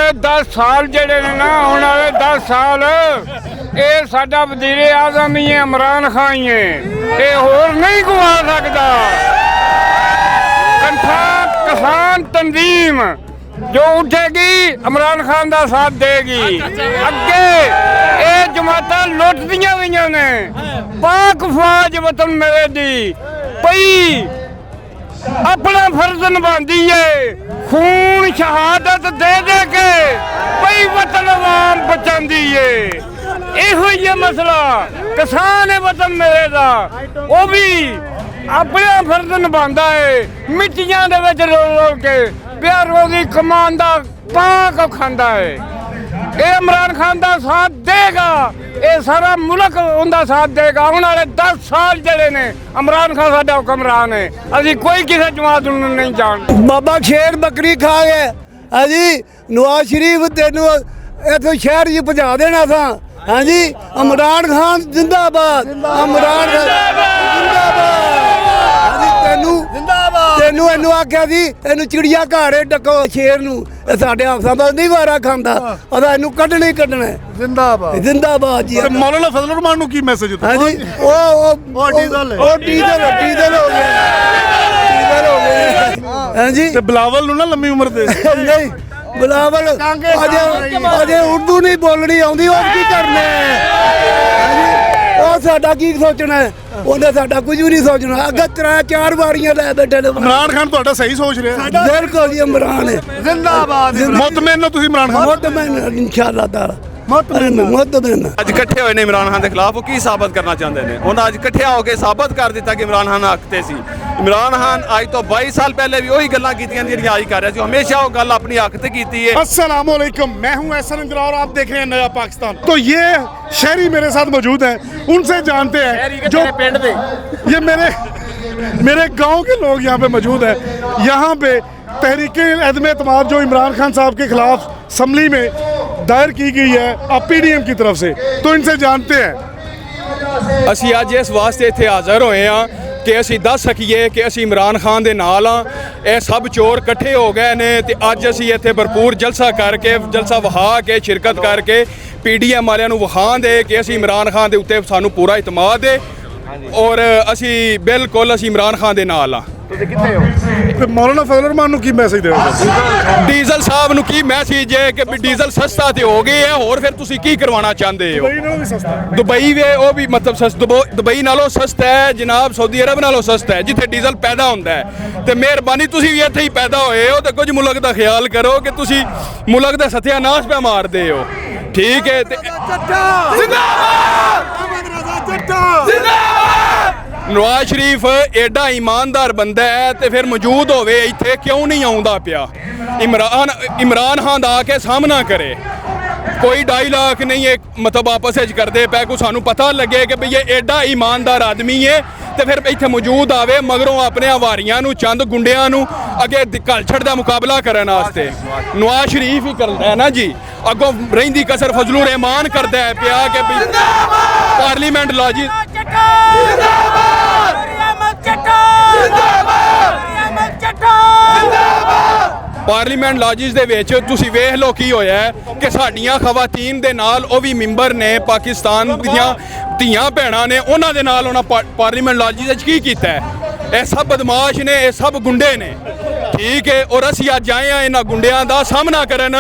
वाले 10 साल जेडे ने ना आने वाले 10 साल ये साडा वज़ीरे आज़म ही है, इमरान खान ही है, ये होर नहीं गवा सकता। किसान तंजीम जो उठेगी इमरान खान का साथ देगी। अगे ये जमाता लुटदियां हुई ने, पाक फौज वतन मेरे दी पई अपना फर्ज निभाती है, खून शहादत दे दे के पई वतन आवाम बचाती है। इहो ही है मसला, किसान है वतन मेरे दा, वो भी अपना फर्ज निभाता है, मिट्टियां दे विच रो रो के प्यारों की कमान दा पाक खांदा है। ये इमरान खान का साथ देगा, ये सारा मुल्क उनका साथ देगा। आने वाले 10 साल जड़े ने इमरान खान साडा हुक्मरान है, अभी कोई किसी जमात नहीं जानते। बाबा शेर बकरी खा गए हाजी, नवाज शरीफ तेन इतों शहर च पहुँचा देना था। हाँ जी, इमरान खान जिंदाबाद, इमरान खान जिंदाबाद। तेनू इनू आख्या सी इनू चिड़िया घाड़े डको शेर नू, साडे हाफसा दा नहीं वारा खांदा, ओदा इनू कड्ढना ही कड्ढना है। जिंदाबाद जिंदाबाद जी। मौलाना फजल रहमान नू की मैसेज दिता? हां जी, ओ डीजल हो गया, डीजल हो गया। हां जी, ते बिलावल नू ना लंबी उम्र दे। नहीं बिलावल अजे उर्दू नहीं बोलनी आउंदी, ओ की करना है? ਉਹ ਸਾਡਾ ਕੀ ਸੋਚਣਾ ਹੈ, ਉਹਨੇ ਸਾਡਾ ਕੁਝ ਵੀ ਨਹੀਂ ਸੋਚਣਾ। ਅੱਗੇ 3-4 ਵਾਰੀਆਂ ਲੈ ਬੈਠੇ ਨੇ। ਇਮਰਾਨ ਖਾਨ ਤੁਹਾਡਾ ਸਹੀ ਸੋਚ ਰਿਹਾ? ਬਿਲਕੁਲ ਜੀ, ਇਮਰਾਨ ਹੈ ਜ਼ਿੰਦਾਬਾਦ। ਮੁਤਮਿਨ ਹੋ ਤੁਸੀਂ ਇਮਰਾਨ ਖਾਨ? ਮੁਤਮਿਨ ਇਨਸ਼ਾਅੱਲਾ ਤਾਲਾ ਮੁਤਮਿਨ। ਅੱਜ ਇਕੱਠੇ ਹੋਏ ਨੇ ਇਮਰਾਨ ਖਾਨ ਦੇ ਖਿਲਾਫ, ਉਹ ਕੀ ਸਾਬਤ ਕਰਨਾ ਚਾਹੁੰਦੇ ਨੇ? ਉਹਨਾਂ ਅੱਜ ਇਕੱਠਿਆ ਹੋ ਕੇ ਸਾਬਤ ਕਰ ਦਿੱਤਾ ਕਿ ਇਮਰਾਨ ਖਾਨ ਹੱਕ ਤੇ ਸੀ। इमरान खान आज तो 22 साल पहले भी वही गल्लां कीतियां ਜਿਹੜੀਆਂ आज कर रहा ਸੀ, हमेशा वो गल अपनी हक ते कीती है। अस्सलाम वालेकुम, मैं हूं एहसन इंदिरा और आप देख रहे हैं नया पाकिस्तान। तो ये शहरी मेरे साथ मौजूद हैं, उनसे जानते हैं जो पिंड दे, ये मेरे गांव के लोग यहाँ पे मौजूद हैं। यहाँ पे तहरीके अदम एतमाद जो इमरान खान साहब के खिलाफ असम्बली में दायर की गई है PDM की तरफ से, तो इनसे जानते हैं। ਅਸੀਂ ਅੱਜ ਇਸ ਵਾਸਤੇ ਇੱਥੇ ਹਾਜ਼ਰ ਹੋਏ ਹਾਂ ਕਿ ਅਸੀਂ ਦੱਸ ਸਕੀਏ ਕਿ ਅਸੀਂ ਇਮਰਾਨ ਖਾਨ ਦੇ ਨਾਲ ਹਾਂ। ਇਹ ਸਭ ਚੋਰ ਇਕੱਠੇ ਹੋ ਗਏ ਨੇ ਤੇ ਅੱਜ ਅਸੀਂ ਇੱਥੇ ਭਰਪੂਰ ਜਲਸਾ ਕਰਕੇ, ਜਲਸਾ ਵਹਾ ਕੇ, ਸ਼ਿਰਕਤ ਕਰਕੇ PDM ਵਾਲਿਆਂ ਨੂੰ ਵਿਖਾਉਂਦੇ ਕਿ ਅਸੀਂ ਇਮਰਾਨ ਖਾਨ ਦੇ ਉੱਤੇ ਸਾਨੂੰ ਪੂਰਾ ਇਤਮਾਦ ਹੈ ਔਰ ਅਸੀਂ ਬਿਲਕੁਲ ਅਸੀਂ ਇਮਰਾਨ ਖਾਨ ਦੇ ਨਾਲ ਹਾਂ। ਤੁਸੀਂ ਕਿੱਥੇ ਹੋ? ਤੇ ਮੌਲਾਨਾ ਫਜ਼ਲ ਰਹਿਮਾਨ ਨੂੰ ਕੀ ਮੈਸੇਜ ਦੇਵੋਗੇ? ਡੀਜ਼ਲ ਸਾਹਿਬ ਨੂੰ ਕੀ ਮੈਸੇਜ ਹੈ ਕਿ ਵੀ ਡੀਜ਼ਲ ਸਸਤਾ ਤੇ ਹੋ ਗਿਆ ਹੈ, ਹੋਰ ਫਿਰ ਤੁਸੀਂ ਕੀ ਕਰਵਾਉਣਾ ਚਾਹੁੰਦੇ ਹੋ? ਦੁਬਈ ਨਾਲੋਂ ਵੀ ਸਸਤਾ? ਦੁਬਈ ਵੇ ਉਹ ਵੀ ਮਤਲਬ ਦੁਬਈ ਨਾਲੋਂ ਸਸਤਾ ਹੈ ਜਨਾਬ, ਸਾਊਦੀ ਅਰਬ ਨਾਲੋਂ ਸਸਤਾ ਹੈ ਜਿੱਥੇ ਡੀਜ਼ਲ ਪੈਦਾ ਹੁੰਦਾ ਹੈ। ਤੇ ਮਿਹਰਬਾਨੀ ਤੁਸੀਂ ਵੀ ਇੱਥੇ ਹੀ ਪੈਦਾ ਹੋਏ ਹੋ ਤੇ ਕੁਝ ਮੁਲਕ ਦਾ ਖਿਆਲ ਕਰੋ ਕਿ ਤੁਸੀਂ ਮੁਲਕ ਦਾ ਸਤਿਆਨਾਸ਼ ਪਾ ਮਾਰਦੇ ਹੋ, ਠੀਕ ਹੈ? ਤੇ नवाज शरीफ एडा ईमानदार बंदा है तो फिर मौजूद होवे इत्थे क्यों नहीं आउंदा पिया? इमरान खान दा आके सामना करे, कोई डायलॉग नहीं है मतलब आपस में करते पे को सानू पता लगे कि भई ये एडा ईमानदार आदमी है तो फिर इत्थे मौजूद आवे मगरों अपने हवारियां नू चंद गुंडियां नू अगे घलछड़ दा मुकाबला करने वास्ते। नवाज शरीफ ही करदा है ना जी, अगों रहिंदी कसर फजलुर रहमान करदा है पिया कि पार्लीमेंट लॉजी पार्लीमेंट लॉजिस ਦੇ ਵਿੱਚ ਤੁਸੀਂ ਵੇਖ ਲਓ ਕੀ ਹੋਇਆ ਕਿ ਸਾਡੀਆਂ ਖਵਾਤੀਨ ਦੇ ਨਾਲ ਉਹ ਵੀ ਮੈਂਬਰ ਨੇ ਪਾਕਿਸਤਾਨ ਦੀਆਂ ਧੀਆਂ ਭੈਣਾਂ ਨੇ, ਉਹਨਾਂ ਦੇ ਨਾਲ ਉਹਨਾਂ ਪਾਰਲੀਮੈਂਟ ਲॉजिस ਵਿੱਚ ਕੀ ਕੀਤਾ ਹੈ? ਇਹ ਸਭ ਬਦਮਾਸ਼ ਨੇ, ਇਹ ਸਭ ਗੁੰਡੇ ਨੇ, ਠੀਕ ਹੈ? ਔਰ ਅਸੀਂ ਅੱਜ ਆਏ ਆ ਇਹਨਾਂ ਗੁੰਡਿਆਂ ਦਾ ਸਾਹਮਣਾ ਕਰਨ,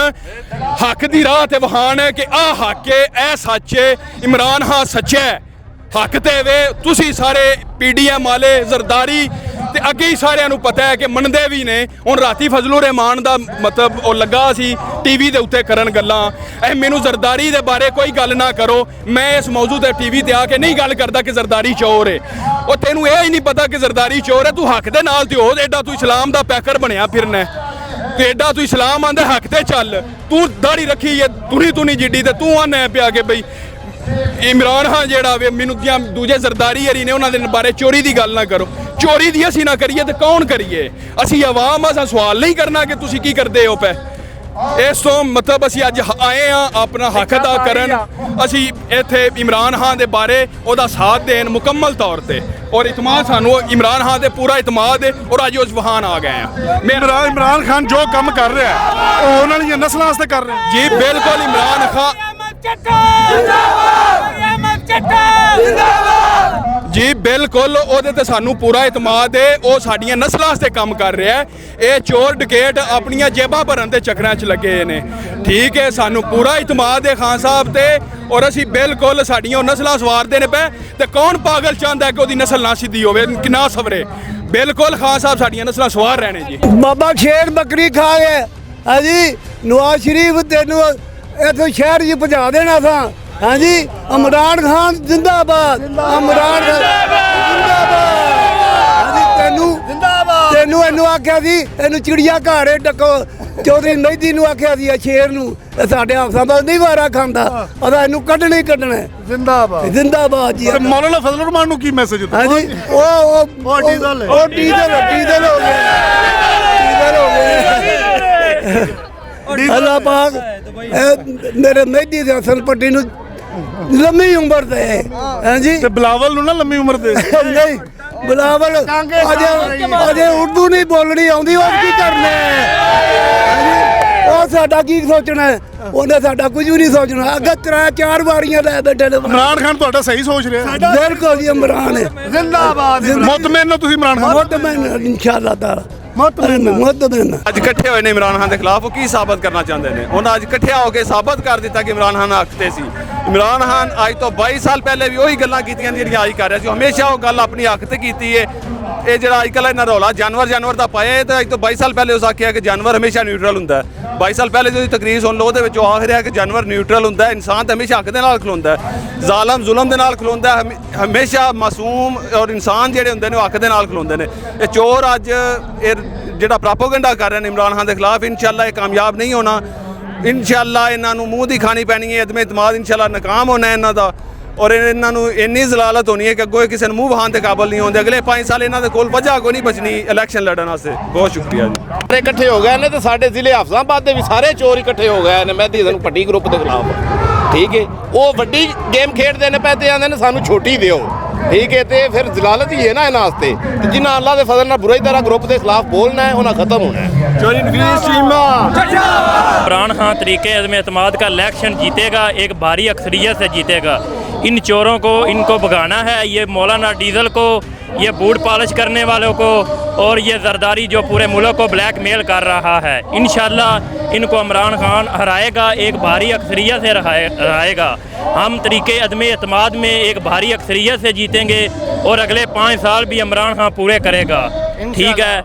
ਹੱਕ ਦੀ ਰਾਹ ਤੇ ਵਹਾਣ ਕਿ ਆਹ ਹੱਕ ਹੈ, ਇਹ ਸੱਚ ਹੈ, ਇਮਰਾਨ ਖਾਨ ਸੱਚਾ ਹੈ, ਹੱਕ ਤੇ ਵੇ। ਤੁਸੀਂ ਸਾਰੇ PDM ਵਾਲੇ ਜ਼ਰਦਾਰੀ ਤੇ ਅੱਗੇ ਹੀ ਸਾਰਿਆਂ ਨੂੰ ਪਤਾ ਹੈ ਕਿ ਮੰਨਦੇ ਵੀ ਨੇ। ਹੁਣ ਰਾਤੀ ਫਜ਼ਲੁਰ ਰਹਿਮਾਨ ਦਾ ਮਤਲਬ ਉਹ ਲੱਗਾ ਸੀ TV ਦੇ ਉੱਤੇ ਕਰਨ ਗੱਲਾਂ, ਇਹ ਮੈਨੂੰ ਜ਼ਰਦਾਰੀ ਦੇ ਬਾਰੇ ਕੋਈ ਗੱਲ ਨਾ ਕਰੋ, ਮੈਂ ਇਸ ਮੌਜੂ ਤੇ TV ਤੇ ਆ ਕੇ ਨਹੀਂ ਗੱਲ ਕਰਦਾ ਕਿ ਜ਼ਰਦਾਰੀ ਚੋਰ ਹੈ। ਉਹ ਤੈਨੂੰ ਇਹ ਹੀ ਨਹੀਂ ਪਤਾ ਕਿ ਜ਼ਰਦਾਰੀ ਚੋਰ ਹੈ, ਤੂੰ ਹੱਕ ਦੇ ਨਾਲ ਤੇ ਹੋ, ਐਡਾ ਤੂੰ ਇਸਲਾਮ ਦਾ ਪੈਕਰ ਬਣਿਆ ਫਿਰਨਾ ਤੇ ਐਡਾ ਤੂੰ ਇਸਲਾਮ ਆਂਦਾ ਹੱਕ ਤੇ ਚੱਲ। ਤੂੰ ਦਾੜੀ ਰੱਖੀ ਹੈ ਤੁਨੀ ਜਿੱਡੀ ਤੇ ਤੂੰ ਆਨਾ ਪਿਆ ਕਿ ਬਈ इमरान खान जेड़ा वे मैनू दूजे जरदारी हरी ने उन्होंने बारे चोरी की गल ना करो, चोरी की असी ना करिए तो कौन करिए? असी आवाम असा सवाल नहीं करना कि तुसी की करते हो पे, ਇਸ ਤੋਂ ਮਤਲਬ ਅਸੀਂ ਅੱਜ ਆਏ ਆ ਆਪਣਾ ਹੱਕ ਅਦਾ ਕਰਨ। ਅਸੀਂ ਇੱਥੇ ਇਮਰਾਨ ਖਾਨ ਦੇ ਬਾਰੇ ਉਹਦਾ ਸਾਥ ਦੇਣ ਮੁਕੰਮਲ ਤੌਰ ਤੇ, ਔਰ ਇਤਮਾਦ ਸਾਨੂੰ ਇਮਰਾਨ ਖਾਨ ਤੇ ਪੂਰਾ ਇਤਮਾਦ ਹੈ, ਔਰ ਅੱਜ ਉਸ ਵਹਾਨ ਆ ਗਏ ਆ। ਇਮਰਾਨ ਖਾਨ ਜੋ ਕੰਮ ਕਰ ਰਿਹਾ ਹੈ ਉਹ ਉਹਨਾਂ ਦੀਆਂ ਨਸਲਾਂ ਵਾਸਤੇ ਕਰ ਰਿਹਾ ਜੀ ਬਿਲਕੁਲ ਇਮਰਾਨ ਖਾਨ ਜੀ ਬਿਲਕੁਲ ਉਹਦੇ ਤੇ ਸਾਨੂੰ ਪੂਰਾ ਇਤਮਾਦ ਹੈ। ਉਹ ਸਾਡੀਆਂ ਨਸਲਾਂ ਵਾਸਤੇ ਕੰਮ ਕਰ ਰਿਹਾ ਹੈ। ਇਹ ਚੋਰ ਡਕੈਤ ਆਪਣੀਆਂ ਜੇਬਾਂ ਭਰਨ ਦੇ ਚੱਕਰਾਂ 'ਚ ਲੱਗੇ ਨੇ। ਠੀਕ ਹੈ, ਸਾਨੂੰ ਪੂਰਾ ਇਤਮਾਦ ਹੈ ਖਾਨ ਸਾਹਿਬ ਤੇ, ਔਰ ਅਸੀਂ ਬਿਲਕੁਲ ਸਾਡੀਆਂ ਉਹ ਨਸਲਾਂ ਸਵਾਰਦੇ ਨੇ ਪਏ। ਤੇ ਕੌਣ ਪਾਗਲ ਚਾਹੁੰਦਾ ਕਿ ਉਹਦੀ ਨਸਲ ਨਾ ਸਿੱਧੀ ਹੋਵੇ ਕਿ ਨਾ ਸਵਰੇ? ਬਿਲਕੁਲ ਖਾਨ ਸਾਹਿਬ ਸਾਡੀਆਂ ਨਸਲਾਂ ਸਵਾਰ ਰਹੇ ਨੇ ਜੀ। ਬਾਬਾ ਸ਼ੇਰ ਬੱਕਰੀ ਖਾ ਗਏ ਹਾਂਜੀ। ਨਵਾਜ਼ ਸ਼ਰੀਫ ਤੈਨੂੰ ਇੱਥੋਂ ਸ਼ਹਿਰ 'ਚ ਪਹੁੰਚਾ ਦੇਣਾ ਸਾਂ ਹਾਂਜੀ। ਇਮਰਾਨ ਖਾਨ ਜ਼ਿੰਦਾਬਾਦ, ਇਮਰਾਨ ਖਾਨ ਜ਼ਿੰਦਾਬਾਦ ਹਾਂਜੀ। ਤੈਨੂੰ ਇਹਨੂੰ ਆਖਿਆ ਸੀ, ਇਹਨੂੰ ਚਿੜੀਆ ਘਾੜੇ ਟੱਕੋ। ਚੌਧਰੀ ਮਹਿਦੀ ਨੂੰ ਆਖਿਆ ਸੀ ਸ਼ੇਰ ਨੂੰ, ਇਹ ਸਾਡੇ ਹਫਸਾਂ ਦਾ ਨਹੀਂ ਵਾਰਾ ਖਾਂਦਾ, ਉਹਦਾ ਇਹਨੂੰ ਕੱਢਣਾ ਹੀ ਕੱਢਣਾ। ਜ਼ਿੰਦਾਬਾਦ ਜ਼ਿੰਦਾਬਾਦ ਜੀ। ਮੌਲਾਨਾ ਫਜ਼ਲ ਰਹਿਮਾਨ ਨੂੰ ਕੀ ਮੈਸੇਜ ਦਿੱਤਾ? ਹਾਂਜੀ ਉਹ ਡੀਜ਼ਲ ਹੋ ਗਿਆ, ਡੀਜ਼ਲ ਹੋ ਗਿਆ। ਅੱਲਾਹ ਪਾਕ ਮੇਰੇ ਮਹਿਦੀ ਦੇ ਹਸਨ ਪੱਟੀ ਨੂੰ ਲੰਮੀ ਉਮਰ ਦੇ ਹਾਂਜੀ। ਤੇ ਬਿਲਾਵਲ ਨੂੰ ਨਾ ਲੰਮੀ ਉਮਰ ਦੇ। ਨਹੀਂ ਬਿਲਾਵਲ ਅਜੇ ਉਰਦੂ ਨਹੀਂ ਬੋਲਣੀ ਆਉਂਦੀ, ਉਹ ਕੀ ਕਰਨਾ ਉਹ ਸਾਡਾ ਕੀ ਸੋਚਣਾ? ਉਹਨੇ ਸਾਡਾ ਕੁਝ ਵੀ ਨਹੀਂ ਸੋਚਣਾ। ਅੱਗੇ 3-4 ਵਾਰੀਆਂ ਲੈ ਬੈਠੇ ਨੇ। ਇਮਰਾਨ ਖਾਨ ਤੁਹਾਡਾ ਸਹੀ ਸੋਚ ਰਿਹਾ? ਬਿਲਕੁਲ ਜੀ ਇਮਰਾਨ ਹੈ ਜ਼ਿੰਦਾਬਾਦ। ਮੁਤਮਿਨ ਹੋ ਤੁਸੀਂ ਇਮਰਾਨ ਖਾਨ? ਮੁਤਮਿਨ ਇਨਸ਼ਾਅੱਲਾਹ ਤਾਲਾ ਮੁਤਮਿਨ। ਅੱਜ ਇਕੱਠੇ ਹੋਏ ਨੇ ਇਮਰਾਨ ਖਾਨ ਦੇ ਖਿਲਾਫ। ਉਹ ਕੀ ਸਾਬਤ ਕਰਨਾ ਚਾਹੁੰਦੇ ਨੇ? ਉਹਨਾਂ ਅੱਜ ਇਕੱਠਿਆ ਹੋ ਕੇ ਸਾਬਤ ਕਰ ਦਿੱਤਾ ਕਿ ਇਮਰਾਨ ਖਾਨ ਹੱਕ ਤੇ ਸੀ। ਇਮਰਾਨ ਖਾਨ ਅੱਜ ਤੋਂ 22 ਸਾਲ ਪਹਿਲੇ ਵੀ ਉਹੀ ਗੱਲਾਂ ਕੀਤੀਆਂ ਜਿਹੜੀਆਂ ਅੱਜ ਕਰ ਰਿਹਾ ਸੀ। ਹਮੇਸ਼ਾ ਉਹ ਗੱਲ ਆਪਣੀ ਹੱਕ ਤੇ ਕੀਤੀ ਹੈ। ਇਹ ਜਿਹੜਾ ਅੱਜ ਕੱਲ੍ਹ ਇਹਨਾਂ ਰੌਲਾ ਜਾਨਵਰ ਦਾ ਪਾਇਆ ਹੈ, ਤਾਂ ਅੱਜ ਤੋਂ 22 ਸਾਲ ਪਹਿਲੇ ਉਸ ਆਖਿਆ ਕਿ ਜਾਨਵਰ ਹਮੇਸ਼ਾ ਨਿਊਟਰਲ ਹੁੰਦਾ ਹੈ। 22 ਸਾਲ ਪਹਿਲੇ ਜਿਹੜੀ ਤਕਰੀਰ ਸੁਣ ਲਓ ਉਹਦੇ ਵਿੱਚ ਉਹ ਆਖ ਰਿਹਾ ਕਿ ਜਾਨਵਰ ਨਿਊਟਰਲ ਹੁੰਦਾ ਹੈ, ਇਨਸਾਨ ਤਾਂ ਹਮੇਸ਼ਾ ਹੱਕ ਦੇ ਨਾਲ ਖਲੋਂਦਾ ਹੈ, ਜ਼ਾਲਮ ਜ਼ੁਲਮ ਦੇ ਨਾਲ ਖਲੋਂਦਾ ਹੈ। ਹਮੇਸ਼ਾ ਮਾਸੂਮ ਔਰ ਇਨਸਾਨ ਜਿਹੜੇ ਹੁੰਦੇ ਨੇ ਉਹ ਹੱਕ ਦੇ ਨਾਲ ਖਲੋਂਦੇ ਨੇ। ਇਹ ਚੋਰ ਅੱਜ ਇਹ ਜਿਹੜਾ ਪ੍ਰੋਪੇਗੈਂਡਾ ਕਰ ਰਹੇ ਨੇ ਇਮਰਾਨ ਖਾਨ ਦੇ ਖਿਲਾਫ, ਇਨਸ਼ਾਅੱਲਾ ਇਹ ਕਾਮਯਾਬ ਨਹੀਂ ਹੋਣਾ। ਇਨਸ਼ਾਅੱਲਾ ਇਹਨਾਂ ਨੂੰ ਮੂੰਹ ਦੀ ਖਾਣੀ ਪੈਣੀ ਹੈ। ਅਦਮ ਇਤਮਾਦ ਇਨਸ਼ਾਅੱਲਾ ਨਾਕਾਮ ਹੋਣਾ ਇਹਨਾਂ ਦਾ, ਔਰ ਇਹਨਾਂ ਨੂੰ ਇੰਨੀ ਜ਼ਲਾਲਤ ਹੋਣੀ ਹੈ ਕਿ ਅੱਗੋਂ ਕਿਸੇ ਨੂੰ ਮੂੰਹ ਵਹਾਉਣ ਦੇ ਕਾਬਲ ਨਹੀਂ ਹੋਣਗੇ। ਅਗਲੇ 5 ਸਾਲ ਇਹਨਾਂ ਦੇ ਕੋਲ ਵਜ੍ਹਾ ਕੋਈ ਨਹੀਂ ਬਚਣੀ ਇਲੈਕਸ਼ਨ ਲੜਨ ਵਾਸਤੇ। ਬਹੁਤ ਸ਼ੁਕਰੀਆ ਜੀ। ਸਾਰੇ ਇਕੱਠੇ ਹੋ ਗਏ ਨੇ ਤੇ ਸਾਡੇ ਜ਼ਿਲ੍ਹੇ ਹਫਸਾਬਾਦ ਦੇ ਵੀ ਸਾਰੇ ਚੋਰ ਇਕੱਠੇ ਹੋ ਗਏ ਨੇ ਮਹਿਦੀ ਹਸਨ ਪੱਟੀ ਗਰੁੱਪ ਦੇ ਖਿਲਾਫ। ਠੀਕ ਹੈ, ਉਹ ਵੱਡੀ ਗੇਮ ਖੇਡਦੇ ਨੇ, ਪੈਦੇ ਆਉਂਦੇ ਨੇ ਸਾਨੂੰ ਛੋਟੀ ਦਿਓ। ਠੀਕ ਹੈ, ਤੇ ਫਿਰ ਜ਼ਲਾਲਤ ਹੀ ਹੈ ਨਾ ਇਹਨਾਂ ਵਾਸਤੇ। ਤੇ ਜਿਨ੍ਹਾਂ ਅੱਲਾਹ ਦੇ ਫਜ਼ਲ ਨਾਲ ਬੁਰਾਈ ਤਰ੍ਹਾਂ ਗਰੁੱਪ ਦੇ ਖਿਲਾਫ ਬੋਲਣਾ ਹੈ ਉਹਨਾਂ ਖਤਮ होना है। चोरी नफीस चीमा इमरान खान तरीके अज़म एतमाद का इलेक्शन जीतेगा, एक भारी अक्सरियत से जीतेगा। इन चोरों को इनको भगाना है। ये मौलाना डीजल को, ये बूट पॉलिश करने वालों को, और ये जरदारी जो पूरे मुल्क को ब्लैकमेल कर रहा है, इंशाल्लाह इनको इमरान खान हराएगा, एक भारी अक्सरियत से हराएगा। हम तरीके अदम एतमाद में एक भारी अक्सरियत से जीतेंगे और अगले 5 साल भी इमरान खान पूरे करेगा। ठीक है।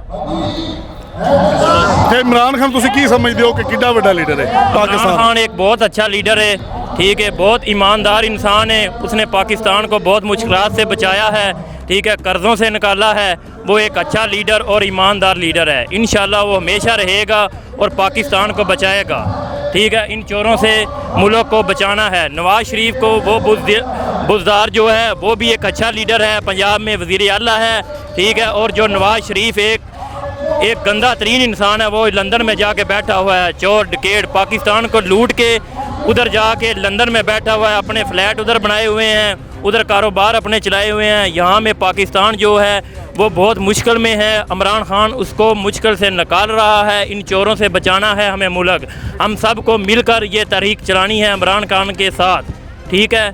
ਤੇ ਇਮਰਾਨ ਖਾਨ ਤੁਸੀਂ ਕੀ ਸਮਝਦੇ ਹੋ ਕਿ ਕਿੰਨਾ ਵੱਡਾ ਲੀਡਰ ਹੈ इमरान ਪਾਕਿस्तान? खान एक बहुत अच्छा लीडर है। ठीक है, बहुत ईमानदार इंसान है। उसने पाकिस्तान को बहुत मुश्किलात से बचाया है। ठीक है, कर्ज़ों से निकाला है। वो एक अच्छा लीडर और ईमानदार लीडर है। इंशाल्लाह वो हमेशा रहेगा और पाकिस्तान को बचाएगा। ठीक है, इन चोरों से मुल्क को बचाना है। नवाज शरीफ को वो बुज़दार जो है वो भी एक अच्छा लीडर है, पंजाब में वज़ीर आला है। ठीक है, और जो नवाज शरीफ एक गंदा तरीन इंसान है, वो लंदन में जाके बैठा हुआ है, चोर डकैत पाकिस्तान को लूट के उधर जाके लंदन में बैठा हुआ है, अपने फ्लैट उधर बनाए हुए हैं, उधर कारोबार अपने चलाए हुए हैं। यहाँ में पाकिस्तान जो है वो बहुत मुश्किल में है। इमरान खान उसको मुश्किल से निकाल रहा है। इन चोरों से बचाना है हमें मुल्क। हम सब को मिलकर ये तहरीक चलानी है इमरान खान के साथ। ठीक है।